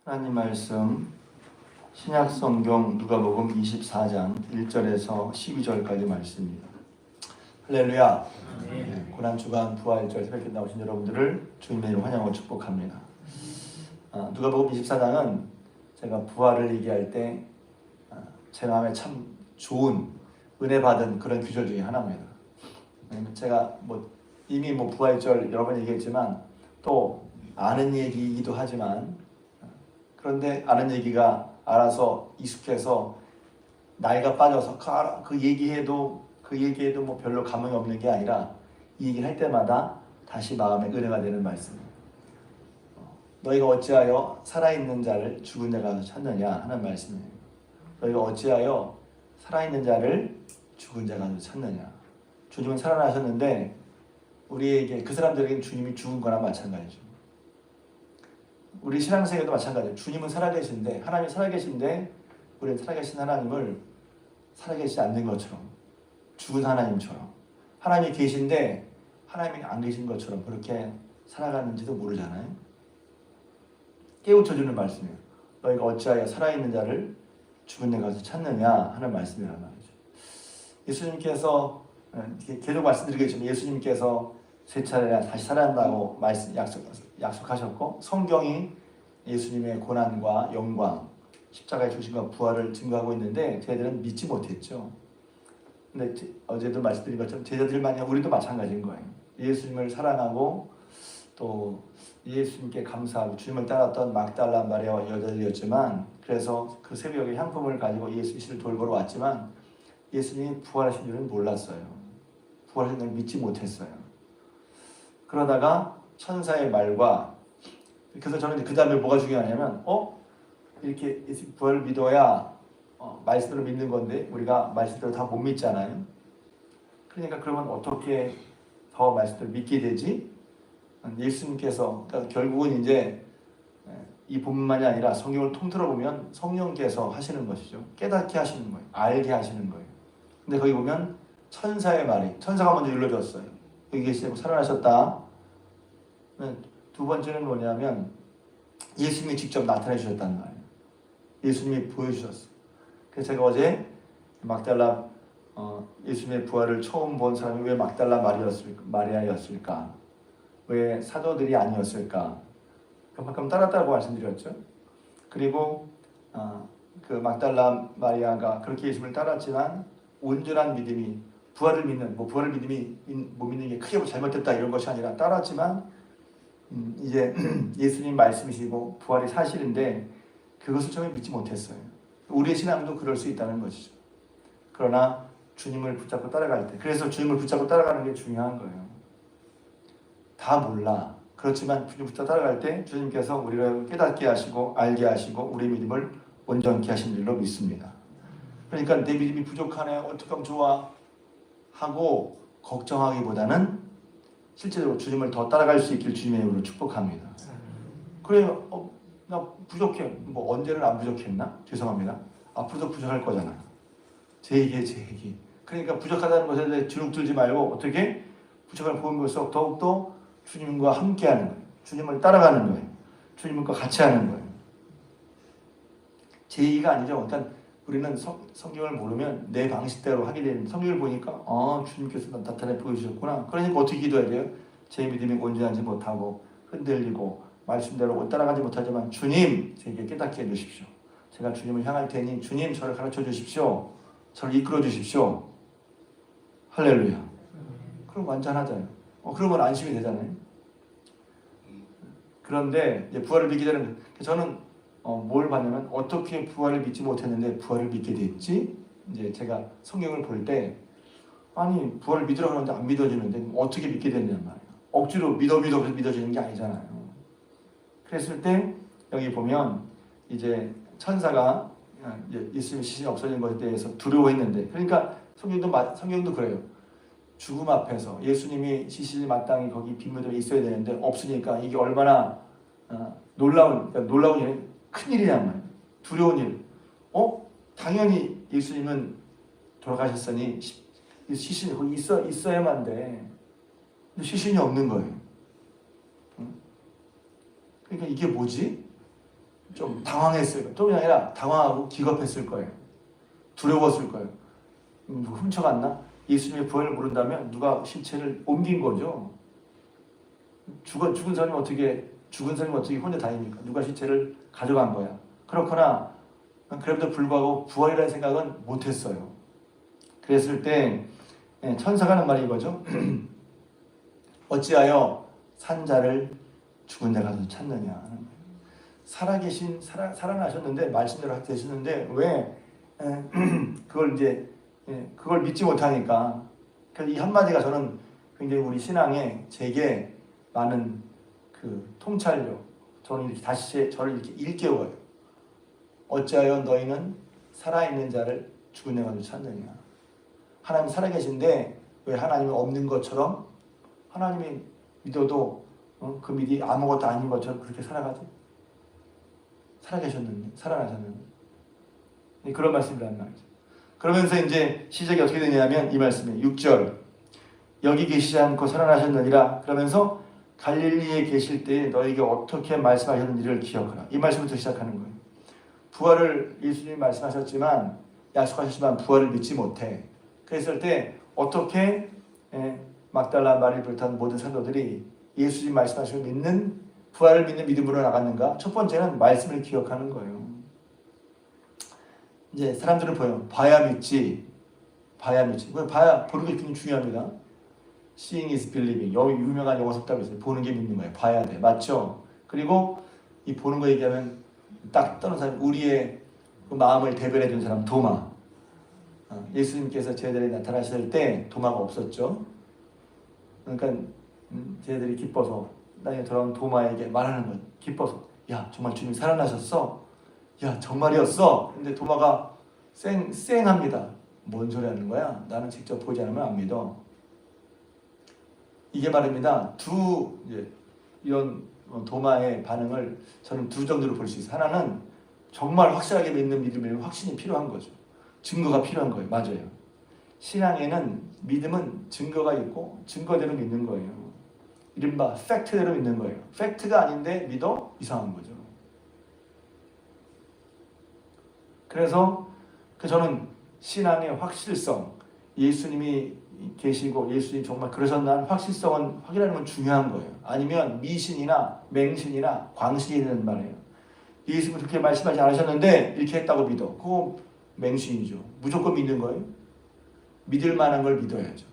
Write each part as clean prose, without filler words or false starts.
하나님 말씀 신약성경 누가복음 24장 1절에서 12절까지 말씀입니다. 할렐루야. 네, 고난주간 부활절 새벽에 나오신 여러분들을 주님의 이름으로 환영하고 축복합니다. 누가복음 24장은 제가 부활을 얘기할 때 제 마음에 참 좋은 은혜 받은 그런 규절 중에 하나입니다. 제가 이미 부활절 여러 번 얘기했지만 또 아는 얘기이기도 하지만 그런데 아는 얘기가 알아서 익숙해서 나이가 빠져서 그 얘기해도 별로 감흥이 없는 게 아니라 이 얘기를 할 때마다 다시 마음에 은혜가 되는 말씀이에요. 너희가 어찌하여 살아있는 자를 죽은 자 가운데 찾느냐 하는 말씀이에요. 너희가 어찌하여 살아있는 자를 죽은 자 가운데 찾느냐. 주님은 살아나셨는데 우리에게 그 사람들에게는 주님이 죽은 거나 마찬가지죠. 우리 신앙생활도 마찬가지예요. 주님은 살아계신데 하나님이 살아계신데 우리는 살아계신 하나님을 살아계시지 않는 것처럼 죽은 하나님처럼 하나님이 계신데 하나님이 안 계신 것처럼 그렇게 살아가는지도 모르잖아요. 깨우쳐주는 말씀이에요. 너희가 어찌하여 살아있는 자를 죽은 데 가서 찾느냐 하는 말씀이란 말이죠. 예수님께서 계속 말씀드리겠지만 예수님께서 세 차례나 다시 살아난다고 약속하셨고 성경이 예수님의 고난과 영광, 십자가의 죽으심과 부활을 증거하고 있는데 저희들은 믿지 못했죠. 근데 어제도 말씀드린 것처럼 제자들만이 우리도 마찬가지인 거예요. 예수님을 사랑하고 또 예수님께 감사하고 주님을 따랐던 막달라 마리아와 여자들이었지만 그래서 그 새벽에 향품을 가지고 예수를 돌보러 왔지만 예수님이 부활하신 줄은 몰랐어요. 부활하신 줄 믿지 못했어요. 그러다가 천사의 말과 그래서 저는 그 다음에 뭐가 중요하냐면 이렇게 부활을 믿어야 말씀으로 믿는 건데 우리가 말씀대로 다 못 믿잖아요. 그러니까 그러면 어떻게 더 말씀대로 믿게 되지? 예수님께서 그러니까 결국은 이제 이 본문만이 아니라 성경을 통틀어 보면 성령께서 하시는 것이죠. 깨닫게 하시는 거예요. 알게 하시는 거예요. 근데 거기 보면 천사의 말이 천사가 먼저 일러줬어요. 여기 계시고 살아나셨다. 두 번째는 뭐냐면 예수님이 직접 나타내 주셨단 말이에요. 예수님이 보여주셨어요. 그래서 제가 어제 막달라 예수님의 부활을 처음 본 사람이 왜 막달라 마리아였을까? 왜 사도들이 아니었을까? 그만큼 따랐다고 말씀드렸죠. 그리고 그 막달라 마리아가 그렇게 예수님을 따랐지만 온전한 믿음이 부활을 믿는 부활을 못 믿는 게 크게 잘못됐다 이런 것이 아니라 따랐지만 이제 예수님 말씀이시고 부활이 사실인데 그것을 처음에 믿지 못했어요. 우리의 신앙도 그럴 수 있다는 것이죠. 그러나 주님을 붙잡고 따라갈 때 그래서 주님을 붙잡고 따라가는 게 중요한 거예요. 다 몰라. 그렇지만 주님 붙잡고 따라갈 때 주님께서 우리를 깨닫게 하시고 알게 하시고 우리의 믿음을 온전케 하신 줄로 믿습니다. 그러니까 내 믿음이 부족하네 어떻게 하면 좋아 하고 걱정하기보다는 실제로 주님을 더 따라갈 수 있길 주님의 이름으로 축복합니다. 그래요. 나 부족해. 언제는 안 부족했나? 죄송합니다. 앞으로도 부족할 거잖아요. 제 얘기. 그러니까 부족하다는 것에 대해 주눅들지 말고 어떻게 부족함을 보는 것으로 더욱더 주님과 함께하는 거예요. 주님을 따라가는 거예요. 주님과 같이 하는 거예요. 제 얘기가 아니죠. 그러니까 우리는 성경을 모르면 내 방식대로 하게 되는 성경을 보니까 주님께서 나타내 보여주셨구나. 그러니까 어떻게 기도해야 돼요? 제 믿음이 온전하지 못하고 흔들리고 말씀대로 따라가지 못하지만 주님 제게 깨닫게 해주십시오. 제가 주님을 향할 테니 주님 저를 가르쳐 주십시오. 저를 이끌어 주십시오. 할렐루야. 그럼 완전하잖아요. 그러면 안심이 되잖아요. 그런데 이제 부활을 믿기 전에 저는 뭘 봤냐면 어떻게 부활을 믿지 못했는데 부활을 믿게 됐지? 이제 제가 성경을 볼 때 아니 부활을 믿으라고 하는데 안 믿어지는데 어떻게 믿게 됐냔 말이에요. 억지로 믿어서 믿어지는 게 아니잖아요. 그랬을 때 여기 보면 이제 천사가 예수님의 시신이 없어진 것에 대해서 두려워했는데 그러니까 성경도 그래요. 죽음 앞에서 예수님이 시신이 마땅히 거기 빈무대에 있어야 되는데 없으니까 이게 얼마나 놀라운 일, 큰일이란 말이에요. 두려운 일. 당연히 예수님은 돌아가셨으니 시신이 거기 있어야만 돼. 근데 시신이 없는 거예요. 그러니까 이게 뭐지? 좀 당황했을 거예요. 또 아니라 당황하고 기겁했을 거예요. 두려웠을 거예요. 누가 훔쳐갔나? 예수님의 부활을 모른다면 누가 시체를 옮긴 거죠. 죽은 사람이 어떻게 혼자 다닙니까? 누가 시체를 가져간 거야. 그렇거나 그럼에도 불구하고 부활이라는 생각은 못했어요. 그랬을 때 천사가 하는 말이 이거죠. 어찌하여 산 자를 죽은 데 가서 찾느냐. 살아나셨는데 말씀대로 되셨는데 왜 그걸 믿지 못하니까. 그래서 이 한마디가 저는 굉장히 우리 신앙에 제게 많은 그 통찰력, 저는 이렇게 다시 저를 이렇게 일깨워요. 어찌하여 너희는 살아있는 자를 죽은 데 가서 찾느냐. 하나님 살아계신데 왜 하나님은 없는 것처럼, 하나님이 믿어도 그 믿이 아무것도 아닌 것처럼 그렇게 살아가지? 살아계셨는데, 살아나셨는데. 그런 말씀이란 말이죠. 그러면서 이제 시작이 어떻게 되냐면 이 말씀에 6절 여기 계시지 않고 살아나셨느니라. 그러면서 갈릴리에 계실 때 너에게 어떻게 말씀하셨는지를 기억하라. 이 말씀부터 시작하는 거예요. 부활을 예수님이 말씀하셨지만, 약속하셨지만 부활을 믿지 못해. 그랬을 때 어떻게 막달라 마리를 비롯한 모든 사도들이 예수님 말씀하시고 부활을 믿는 믿음으로 나갔는가? 첫 번째는 말씀을 기억하는 거예요. 이제 사람들은 봐야 믿지. 보는 게 굉장히 중요합니다. Seeing is believing. 유명한 영어 속담이 있어요. 보는 게 믿는 거예요. 봐야 돼. 맞죠? 그리고 이 보는 거 얘기하면 딱 떠는 사람, 우리의 그 마음을 대변해 준 사람 도마. 예수님께서 제자들이 나타나실 때 도마가 없었죠. 그러니까 제자들이 기뻐서 나중에 돌아온 도마에게 말하는 거예요. 기뻐서 야 정말 주님 살아나셨어? 야 정말이었어? 근데 도마가 쌩합니다. 뭔 소리 하는 거야? 나는 직접 보지 않으면 안 믿어. 이게 말입니다. 이런 도마의 반응을 저는 두 정도로 볼 수 있어요. 하나는 정말 확실하게 믿는 믿음이면 확신이 필요한 거죠. 증거가 필요한 거예요. 맞아요. 신앙에는 믿음은 증거가 있고 증거대로 믿는 거예요. 이른바 팩트대로 믿는 거예요. 팩트가 아닌데 믿어? 이상한 거죠. 그래서 저는 신앙의 확실성, 예수님이 계시고 예수님이 정말 그러셨나 하는 확실성은 확인하는 건 중요한 거예요. 아니면 미신이나 맹신이나 광신이 되는 말이에요. 예수님이 그렇게 말씀하지 않으셨는데 이렇게 했다고 믿어. 그거 맹신이죠. 무조건 믿는 거예요. 믿을 만한 걸 믿어야죠.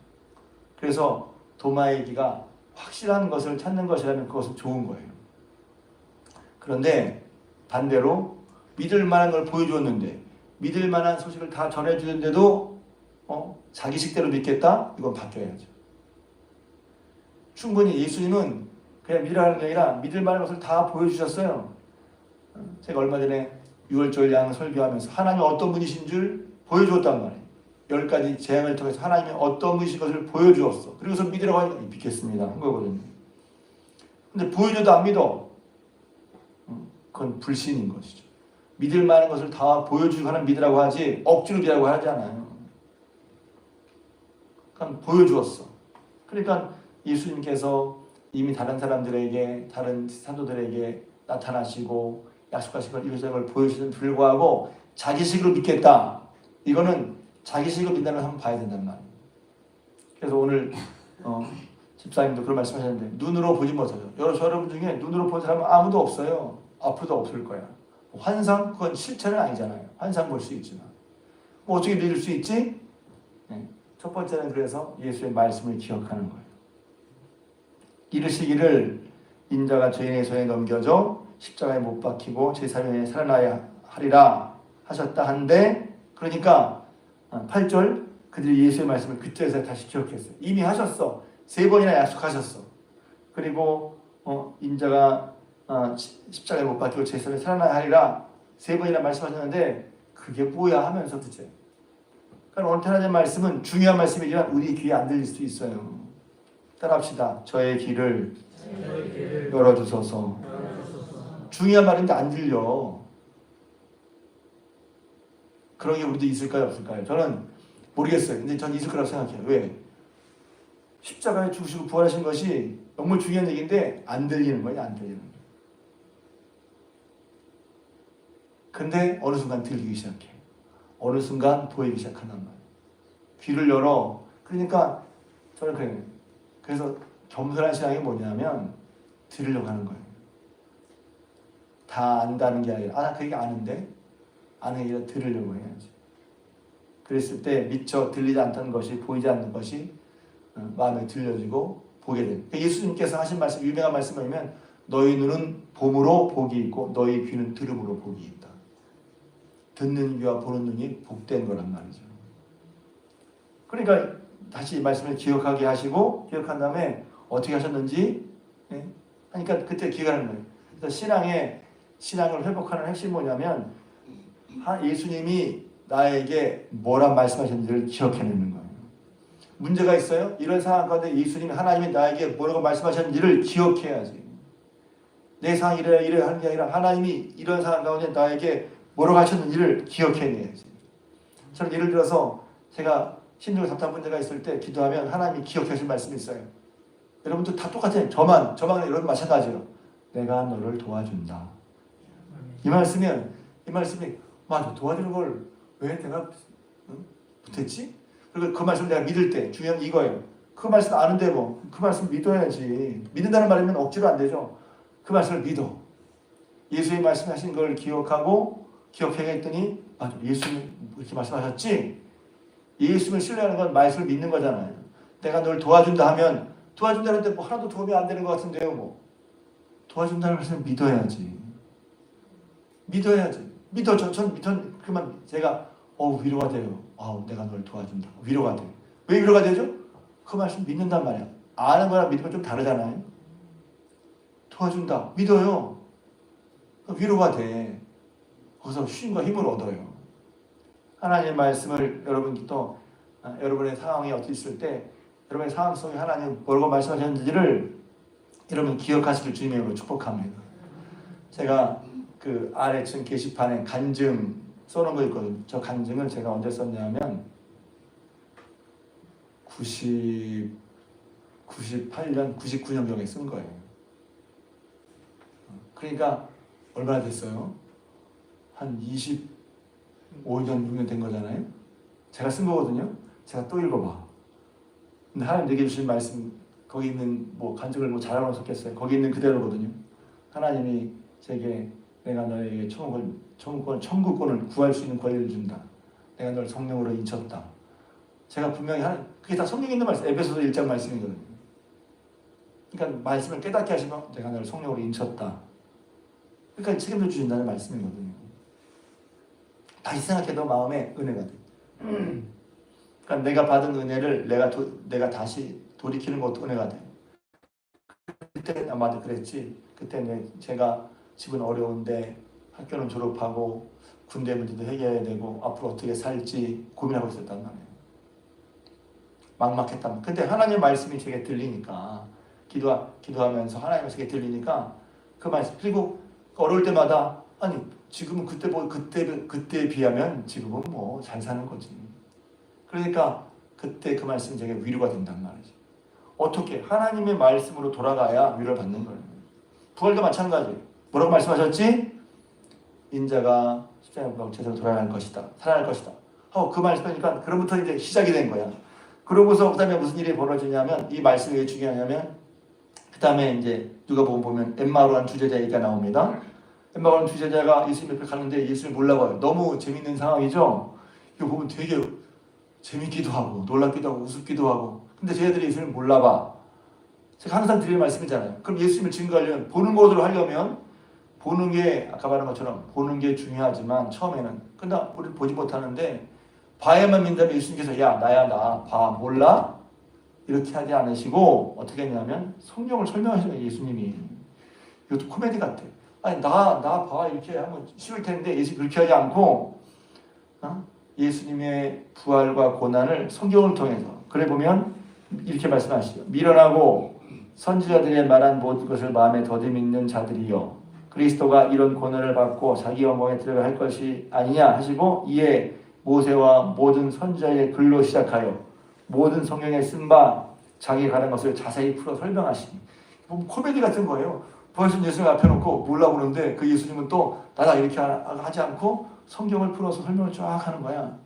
그래서 도마의 얘기가 확실한 것을 찾는 것이라면 그것은 좋은 거예요. 그런데 반대로 믿을 만한 걸 보여주었는데 믿을 만한 소식을 다 전해주는데도 자기 식대로 믿겠다? 이건 바뀌어야죠. 충분히 예수님은 그냥 믿으라는 게 아니라 믿을 만한 것을 다 보여주셨어요. 제가 얼마 전에 6월절 양 설교하면서 하나님이 어떤 분이신 줄 보여주었단 말이에요. 10가지 재앙을 통해서 하나님이 어떤 분이신 것을 보여주었어. 그리고서 믿으라고 하니까 믿겠습니다 한 거거든요. 근데 보여줘도 안 믿어. 그건 불신인 것이죠. 믿을 만한 것을 다 보여주고 하는 믿으라고 하지 억지로 믿으라고 하지 않아요. 그러니까 보여주었어. 그러니까 예수님께서 이미 다른 사람들에게, 다른 사도들에게 나타나시고 약속하신 걸 이루어진 걸 보여주시는 불구하고 자기식으로 믿겠다. 이거는 자기식으로 믿는다는 걸 한번 봐야 된단 말이에요. 그래서 오늘 집사님도 그런 말씀하셨는데 눈으로 보지 못하죠. 여러분 중에 눈으로 본 사람은 아무도 없어요. 앞으로도 없을 거야. 환상? 그건 실체는 아니잖아요. 환상 볼 수 있지만 뭐 어떻게 믿을 수 있지? 첫 번째는 그래서 예수의 말씀을 기억하는 거예요. 이르시기를 인자가 죄인의 손에 넘겨져 십자가에 못 박히고 제3일에 살아나야 하리라 하셨다 한데, 그러니까 8절 그들이 예수의 말씀을 그때에서 다시 기억했어요. 이미 하셨어. 3번이나 약속하셨어. 그리고 인자가 십자가에 못 박히고 제3일에 살아나야 하리라 3번이나 말씀하셨는데 그게 뭐야 하면서 그제. 그러니까 오늘 하나님의 말씀은 중요한 말씀이지만 우리 귀에 안 들릴 수도 있어요. 따라합시다. 저의 귀를 열어주소서. 중요한 말인데 안 들려. 그런 게 우리도 있을까요? 없을까요? 저는 모르겠어요. 근데 전 있을 거라고 생각해요. 왜? 십자가에 죽으시고 부활하신 것이 너무 중요한 얘기인데 안 들리는 거예요. 안 들리는 거예요. 근데 어느 순간 들리기 시작해. 어느 순간 보이기 시작한단 말이에요. 귀를 열어. 그러니까 저는 그래요. 그래서 겸손한 신앙이 뭐냐면 들으려고 하는 거예요. 다 안다는 게 아니라 나 그게 아는데 아는 게 아니라 들으려고 해야지. 그랬을 때 미처 들리지 않던 것이 보이지 않는 것이 마음에 들려지고 보게 돼요. 예수님께서 하신 말씀, 유명한 말씀이면 너희 눈은 봄으로 복이 있고 너희 귀는 들음으로 복이 있다. 듣는 귀와 보는 눈이 복된 거란 말이죠. 그러니까 다시 이 말씀을 기억하게 하시고 기억한 다음에 어떻게 하셨는지 하니까 그때 기억하는 거예요. 그래서 신앙을 회복하는 핵심이 뭐냐면 예수님이 나에게 뭐라 말씀하셨는지를 기억해내는 거예요. 문제가 있어요? 이런 상황 가운데 예수님이 하나님이 나에게 뭐라고 말씀하셨는지를 기억해야지. 내 상황이 이래 하는 게 아니라 하나님이 이런 상황 가운데 나에게 뭐라고 하셨는지를 기억해내야지. 저는 예를 들어서 제가 심리적 답답한 문제가 있을 때 기도하면 하나님이 기억하실 말씀이 있어요. 여러분도 다 똑같아요. 저만 여러분 마찬가지예요. 내가 너를 도와준다. 이 말씀이 맞아. 도와주는 걸 왜 내가 못했지? 그리고 그 말씀 내가 믿을 때 중요한 이거예요. 그 말씀 아는데 그 말씀 믿어야지. 믿는다는 말이면 억지로 안 되죠. 그 말씀을 믿어. 예수의 말씀하신 걸 기억해냈더니 맞아. 예수님 이렇게 말씀하셨지? 예수님을 신뢰하는 건 말씀을 믿는 거잖아요. 내가 널 도와준다 하면 도와준다는데 하나도 도움이 안 되는 것 같은데요. 도와준다는 말씀을 믿어야지. 전 그만 제가 위로가 돼요. 내가 널 도와준다. 위로가 돼. 왜 위로가 되죠? 그 말씀 믿는단 말이야. 아는 거랑 믿는 건 좀 다르잖아요. 도와준다. 믿어요. 위로가 돼. 거기서 쉼과 힘을 얻어요. 하나님의 말씀을 여러분도 여러분의 상황이 어떻게 있을 때 여러분의 상황 속에 하나님 뭐라고 말씀하셨는지를 여러분 기억하시길 주님의 이름으로 축복합니다. 제가 그 아래층 게시판에 간증 써놓은 거 있거든요. 저 간증을 제가 언제 썼냐면 98년, 99년경에 쓴 거예요. 그러니까 얼마나 됐어요? 한 25년, 6년 된 거잖아요. 제가 쓴 거거든요. 제가 또 읽어봐. 근데 하나님 내게 주신 말씀 거기 있는 간증을 잘하러 썼겠어요. 거기 있는 그대로거든요. 하나님이 제게 내가 너에게 천국권을 구할 수 있는 권리를 준다. 내가 널 성령으로 인쳤다. 제가 분명히 그게 다 성경에 있는 말씀, 에베소서 1장 말씀이거든요. 그러니까 말씀을 깨닫게 하시면 내가 널 성령으로 인쳤다. 그러니까 책임져 주신다는 말씀이거든요. 다시 생각해도 마음에 은혜가 돼. 그러니까 내가 받은 은혜를 내가 다시 돌이키는 것도 은혜가 돼. 그때 아마도 그랬지. 그때 제가 집은 어려운데 학교는 졸업하고 군대 문제도 해결해야 되고 앞으로 어떻게 살지 고민하고 있었단 말이에요. 막막했단 말이에요. 근데 하나님 말씀이 제게 들리니까 기도하면서 하나님 말씀이 들리니까 그 말씀 그리고 어려울 때마다 지금은 그때에 비하면 지금은 잘 사는 거지. 그러니까 그때 그 말씀이 제게 위로가 된단 말이죠. 어떻게 하나님의 말씀으로 돌아가야 위로를 받는 거예요. 부활도 마찬가지예요. 뭐라고 말씀하셨지? 인자가 십자가에 못 박혀 제대로 돌아갈 것이다. 살아날 것이다. 그 말씀이니까 그로부터 이제 시작이 된 거야. 그러고서 그 다음에 무슨 일이 벌어지냐면 이 말씀이 왜 중요하냐면 그 다음에 이제 누가복음 보면 엠마오라는 주제자 얘기가 나옵니다. 엠마오라는 주제자가 예수님 옆에 가는데 예수님을 몰라봐요. 너무 재밌는 상황이죠. 이거 보면 되게 재밌기도 하고 놀랍기도 하고 우습기도 하고 근데 쟤들이 예수님을 몰라봐. 제가 항상 드리는 말씀이잖아요. 그럼 예수님을 증거하려면 보는 것으로 하려면 보는 게 아까 말한 것처럼 보는 게 중요하지만 처음에는 근데 우리 보지 못하는데 봐야만 믿는다면 예수님께서 야 나야 나 봐 몰라? 이렇게 하지 않으시고 어떻게 했냐면 성경을 설명하시는 예수님이 이것도 코미디 같아. 나 봐 이렇게 하면 쉬울 텐데 예수님 그렇게 하지 않고 예수님의 부활과 고난을 성경을 통해서 그래 보면 이렇게 말씀하시죠. 미련하고 선지자들의 말한 모든 것을 마음에 더디 믿는 자들이여 그리스도가 이런 고난을 받고 자기 영광에 들어가 할 것이 아니냐 하시고 이에 모세와 모든 선지자의 글로 시작하여 모든 성경에 쓴 바 자기 가는 것을 자세히 풀어 설명하시니 코미디 같은 거예요. 부활하신 예수님 앞에 놓고 몰라 보는데 그 예수님은 또 나다 이렇게 하지 않고 성경을 풀어서 설명을 쫙 하는 거야.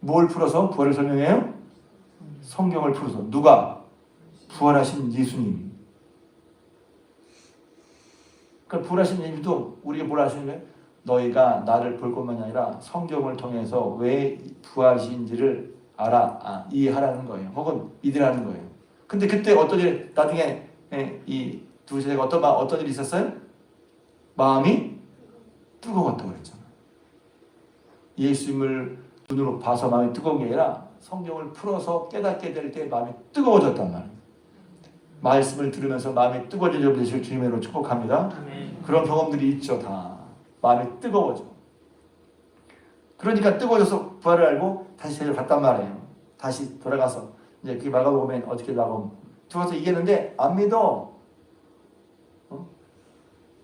뭘 풀어서 부활을 설명해요? 성경을 풀어서. 누가? 부활하신 예수님. 그러니까 부활하신 예수님도 우리가 뭘 하시는 거예요? 너희가 나를 볼 것만이 아니라 성경을 통해서 왜 부활하신지를 이해하라는 거예요. 혹은 믿으라는 거예요. 근데 그때 어떤 일, 나중에 이 두 제자가 어떤 일이 있었어요? 마음이 뜨거웠다고 그랬잖아요. 예수님을 눈으로 봐서 마음이 뜨거운 게 아니라 성경을 풀어서 깨닫게 될 때 마음이 뜨거워졌단 말이에요. 말씀을 들으면서 마음이 뜨거워진 점 되시길 주님으로 축복합니다. 그런 경험들이 있죠. 다 마음이 뜨거워져. 그러니까 뜨거워져서 부활을 알고 다시 제자를 갔단 말이에요. 다시 돌아가서 이제 그게 마가복음에 어떻게 나가면 들어가서 얘기했는데 안 믿어.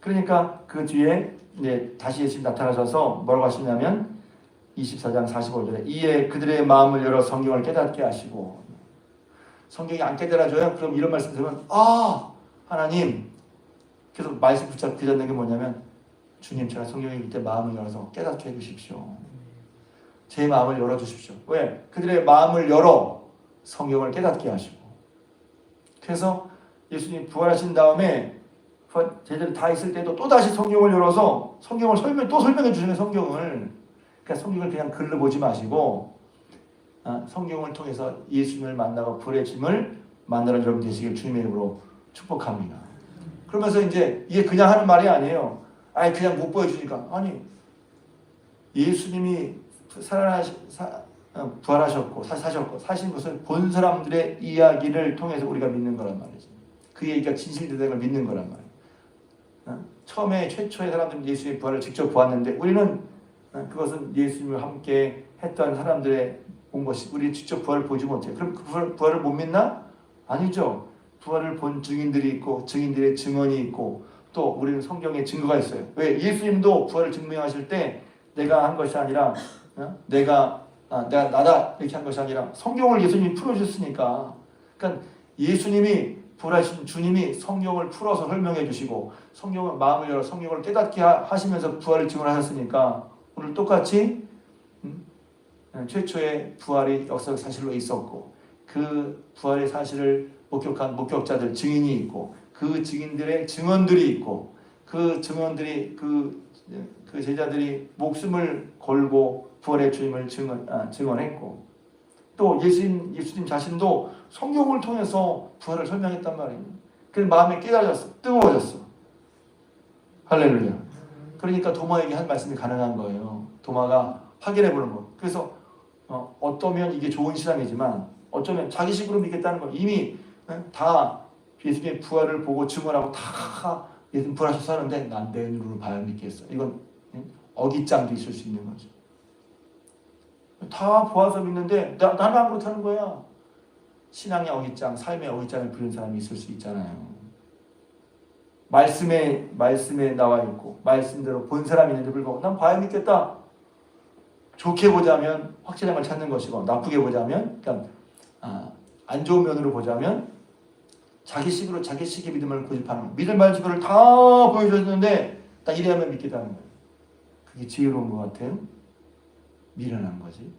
그러니까 그 뒤에 이제 다시 예수님 나타나셔서 뭐라고 하시냐면 24장 45절에 이에 그들의 마음을 열어 성경을 깨닫게 하시고, 성경이 안 깨달아져요? 그럼 이런 말씀 들으면 하나님 계속 말씀 붙잡고 기다리는 게 뭐냐면 주님 제가 성경을 읽을 때 마음을 열어서 깨닫게 해주십시오. 제 마음을 열어주십시오. 왜? 그들의 마음을 열어 성경을 깨닫게 하시고. 그래서 예수님 부활하신 다음에 제자들 다 있을 때도 또다시 성경을 열어서 성경을 설명해 주시는 성경을. 그러니까 성경을 그냥 글로 보지 마시고 성경을 통해서 예수님을 만나고 부활하심을 만나는 여러분 되시길 주님의 이름으로 축복합니다. 그러면서 이제 이게 그냥 하는 말이 아니에요. 그냥 못 보여주니까. 아니 예수님이 부활하셨고 사신 것을 본 사람들의 이야기를 통해서 우리가 믿는 거란 말이죠. 그 얘기가 진실되는 걸 믿는 거란 말이에요. 처음에 최초의 사람들은 예수님의 부활을 직접 보았는데 우리는 그것은 예수님을 함께 했던 사람들의 본 것이, 우리 직접 부활을 보지 못해요. 그럼 그 부활을 못 믿나? 아니죠. 부활을 본 증인들이 있고 증인들의 증언이 있고 또 우리는 성경에 증거가 있어요. 왜? 예수님도 부활을 증명하실 때 내가 한 것이 아니라 내가 나다 이렇게 한 것이 아니라 성경을 예수님이 풀어주셨으니까. 그러니까 예수님이 부활하신 주님이 성경을 풀어서 설명해 주시고 성경을 마음을 열어 성경을 깨닫게 하시면서 부활을 증언하셨으니까 오늘 똑같이 최초의 부활이 역사적 사실로 있었고 그 부활의 사실을 목격한 목격자들 증인이 있고 그 증인들의 증언들이 있고 그 증언들이 그 제자들이 목숨을 걸고 부활의 주님을 증언했고 또 예수님 자신도 성경을 통해서 부활을 설명했단 말이에요. 그래서 마음에 깨달아졌어. 뜨거워졌어. 할렐루야. 그러니까 도마에게 한 말씀이 가능한 거예요. 도마가 확인해 보는 거. 그래서 어떠면 이게 좋은 신앙이지만 어쩌면 자기식으로 믿겠다는 거. 이미 다 예수님의 부활을 보고 증언하고 다 예수님 부활하셔서 하는데 난 내 눈으로 봐야 믿겠어. 이건 어깃장도 있을 수 있는 거죠. 다 보아서 믿는데 나는 안 그렇다는 거야. 신앙의 어깃장, 삶의 어깃장을 부린 사람이 있을 수 있잖아요. 말씀에 나와 있고 말씀대로 본 사람이 있는데 불구하고 난 봐야 믿겠다. 좋게 보자면 확실함을 찾는 것이고 나쁘게 보자면 그러니까 안 좋은 면으로 보자면 자기식의 믿음을 고집하는 거예요. 믿을 만한 증거를 다 보여줬는데 나 이래야만 믿겠다는 거예요. 그게 지혜로운 것 같아요. 미련한 거지.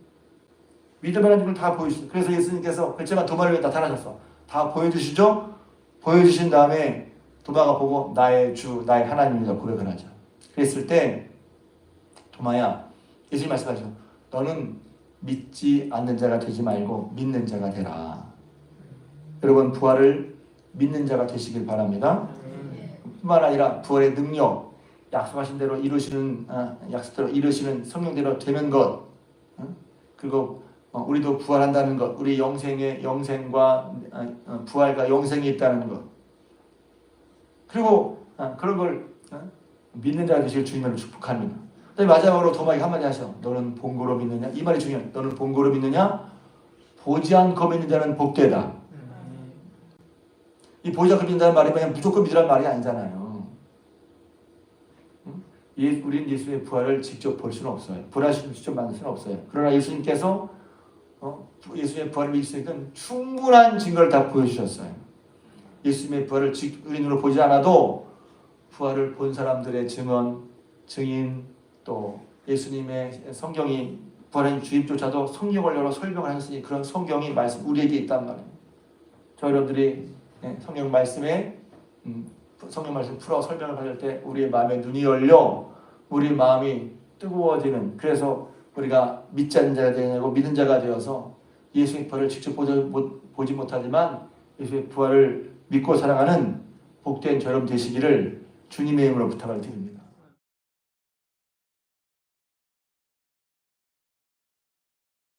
믿을 만한 증거를 다 보여주시죠. 그래서 예수님께서 그렇지만 도마를 위해 나타나셨어. 다 보여주시죠. 보여주신 다음에 도마가 보고 나의 주 나의 하나님이다 고백을 하죠. 그랬을 때 도마야 예수님 말씀하시죠. 너는 믿지 않는 자가 되지 말고 믿는 자가 되라. 여러분 부활을 믿는 자가 되시길 바랍니다. 뿐만 아니라 부활의 능력 약속하신 대로 이루시는 약속대로 이루시는 성령대로 되는 것 그리고 우리도 부활한다는 것 우리 영생과 부활과 영생이 있다는 것 그리고 그런 걸 믿는 자가 되시길 주님으로 축복합니다. 마지막으로 도마에게 한마디 하셔. 너는 본고로 믿느냐? 이 말이 중요해. 너는 본고로 믿느냐? 보지 않고 믿는 자는 복되다. 이 보지 않고 믿는다는 말이 그냥 무조건 믿으라는 말이 아니잖아요. 우리는 예수님의 부활을 직접 볼 수는 없어요. 부활하시는 직접 만날 수는 없어요. 그러나 예수님께서 예수님의 부활을 믿을 수 있는 충분한 증거를 다 보여주셨어요. 예수님의 부활을 우리 눈으로 보지 않아도 부활을 본 사람들의 증언, 증인, 또 예수님의 성경이 부활한 주입조차도 성경을 열어 설명을 하셨으니 그런 성경이 말씀 우리에게 있단 말이에요. 저 여러분들이 성경 말씀에 성경 말씀 풀어 설명을 받을 때 우리의 마음에 눈이 열려 우리 마음이 뜨거워지는, 그래서 우리가 믿지 않는 자가 되고 믿는 자가 되어서 예수의 부활을 직접 보지 못하지만 예수의 부활을 믿고 사랑하는 복된 저 여러분 되시기를 주님의 이름으로 부탁을 드립니다.